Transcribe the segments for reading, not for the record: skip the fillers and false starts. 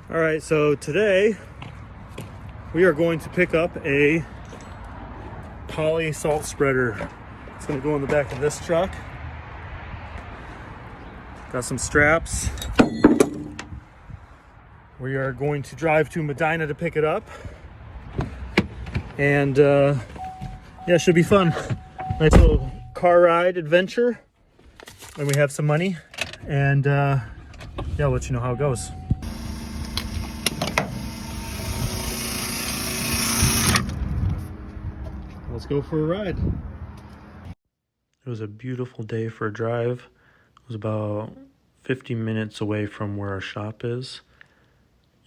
All right, so today we are going to pick up a poly salt spreader. It's going to go in the back of this truck. Got some straps. We are going to drive to Medina to pick it up. And yeah, it should be fun. Nice little car ride adventure. And we have some money. And yeah, I'll let you know how it goes. Let's go for a ride. It was a beautiful day for a drive. It was about 50 minutes away from where our shop is.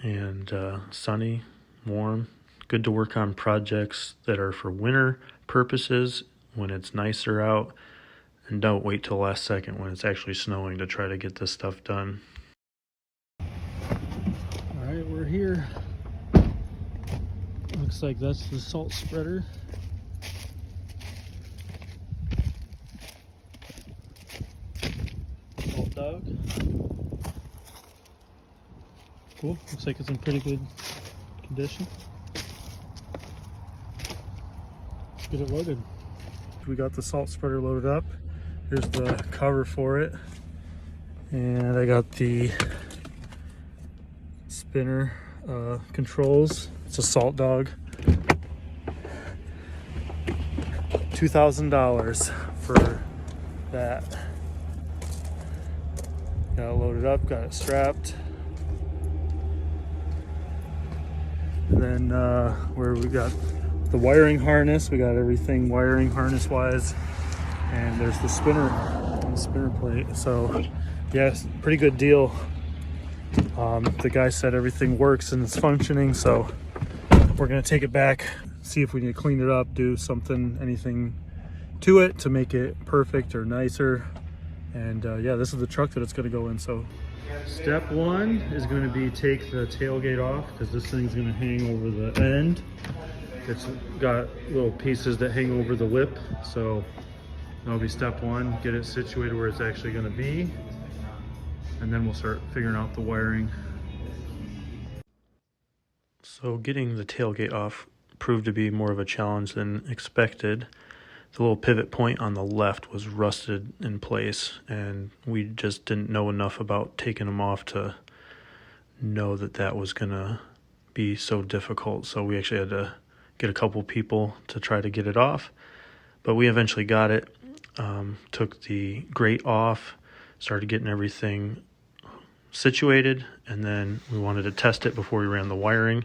And sunny, warm. Good to work on projects that are for winter purposes when it's nicer out. And don't wait till last second when it's actually snowing to try to get this stuff done. All right, we're here. Looks like that's the salt spreader. SaltDogg. Cool. Looks like it's in pretty good condition. Let's get it loaded. We got the salt spreader loaded up. Here's the cover for it. And I got the spinner controls. It's a SaltDogg. $2,000 for that. Got it loaded up, got it strapped. And then where we got the wiring harness, we got everything wiring harness wise. And there's the spinner plate. So yes, pretty good deal. The guy said everything works and it's functioning, so we're gonna take it back, see if we need to clean it up, do something, anything to it to make it perfect or nicer. And yeah, this is the truck that it's gonna go in. So step one is gonna be take the tailgate off, because this thing's gonna hang over the end. It's got little pieces that hang over the lip, so that'll be step one. Get it situated where it's actually gonna be, and then we'll start figuring out the wiring. So getting the tailgate off proved to be more of a challenge than expected. The little pivot point on the left was rusted in place, and we just didn't know enough about taking them off to know that that was gonna be so difficult. So we actually had to get a couple people to try to get it off, but we eventually got it. Took the grate off, started getting everything situated, and then we wanted to test it before we ran the wiring.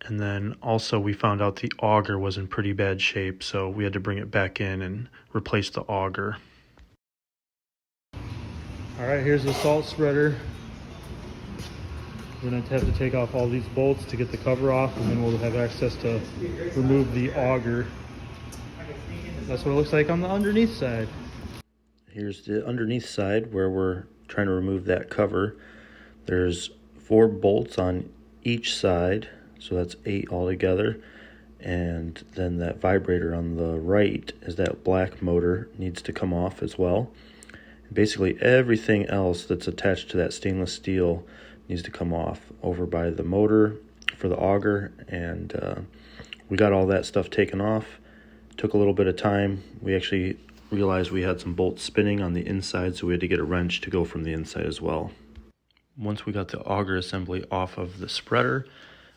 And then also we found out the auger was in pretty bad shape, so we had to bring it back in and replace the auger. All right, here's the salt spreader. We're going to have to take off all these bolts to get the cover off, and then we'll have access to remove the auger. That's what it looks like on the underneath side. Here's the underneath side where we're trying to remove that cover. There's 4 bolts on each side. So that's 8 altogether. And then that vibrator on the right is that black motor, needs to come off as well. And basically everything else that's attached to that stainless steel needs to come off over by the motor for the auger. And we got all that stuff taken off. Took a little bit of time. We actually realized we had some bolts spinning on the inside, so we had to get a wrench to go from the inside as well. Once we got the auger assembly off of the spreader,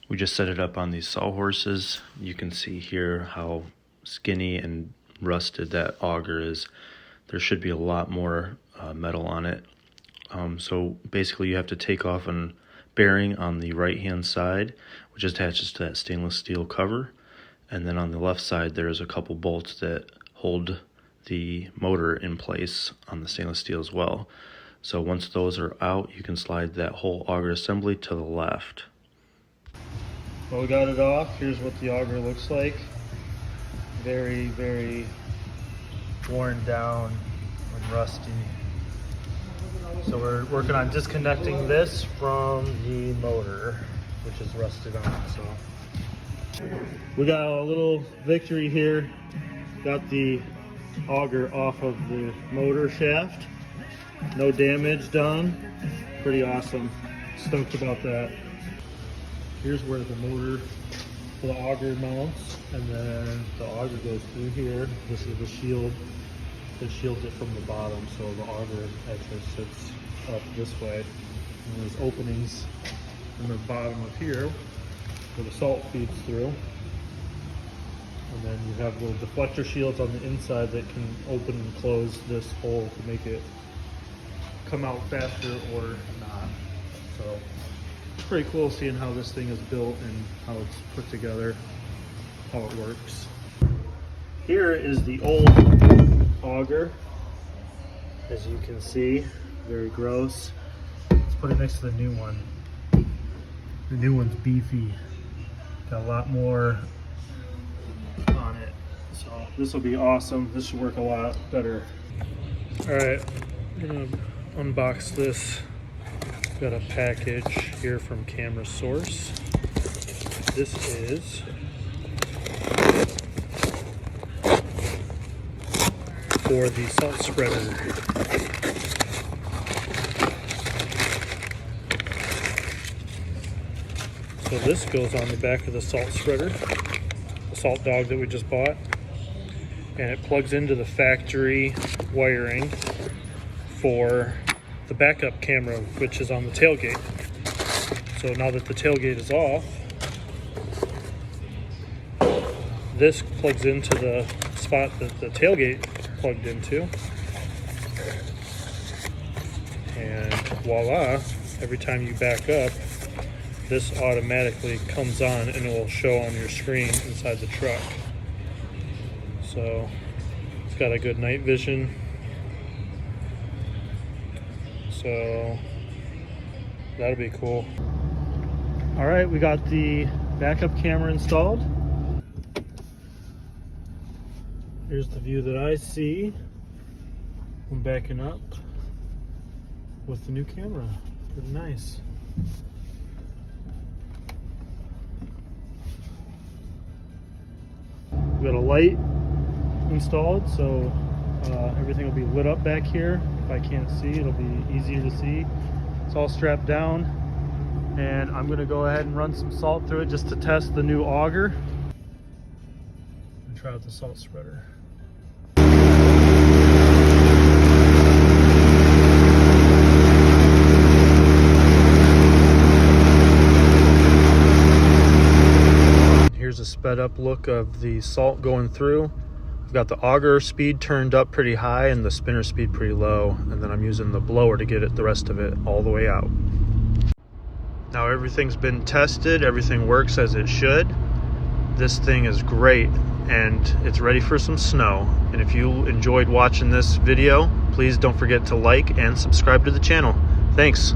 we just set it up on these sawhorses. You can see here how skinny and rusted that auger is. There should be a lot more metal on it. So basically you have to take off a bearing on the right hand side, which attaches to that stainless steel cover. And then on the left side there's a couple bolts that hold the motor in place on the stainless steel as well. So once those are out, you can slide that whole auger assembly to the left. Well, we got it off. Here's what the auger looks like. Very, very worn down and rusty. So we're working on disconnecting this from the motor, which is rusted on. So we got a little victory here. Got the auger off of the motor shaft. No damage done. Pretty awesome. stoked about that. Here's where the motor for the auger mounts, and then the auger goes through here. This is the shield that shields it from the bottom, so the auger actually sits up this way. And there's openings in the bottom of here where the salt feeds through. And then you have little deflector shields on the inside that can open and close this hole to make it come out faster or not. So it's pretty cool seeing how this thing is built and how it's put together, how it works. Here is the old auger. As you can see, very gross. Let's put it next to the new one. The new one's beefy. Got a lot more on it. So this will be awesome. This should work a lot better. Alright, I'm gonna unbox this. Got a package here from Camera Source. This is for the salt spreader. So this goes on the back of the salt spreader, the SaltDogg that we just bought, and it plugs into the factory wiring for the backup camera, which is on the tailgate. So now that the tailgate is off, this plugs into the spot that the tailgate plugged into, and voila, every time you back up, this automatically comes on and it will show on your screen inside the truck. So it's got a good night vision. So that'll be cool. All right, we got the backup camera installed. Here's the view that I see when backing up with the new camera. Pretty nice. We got a light installed, so everything will be lit up back here. If I can't see, it'll be easier to see. It's all strapped down, and I'm gonna go ahead and run some salt through it just to test the new auger and try out the salt spreader. Here's a sped up look of the salt going through. I've got the auger speed turned up pretty high and the spinner speed pretty low, and then I'm using the blower to get it, the rest of it all the way out. Now everything's been tested, everything works as it should. This thing is great and it's ready for some snow. And if you enjoyed watching this video, please don't forget to like and subscribe to the channel. Thanks.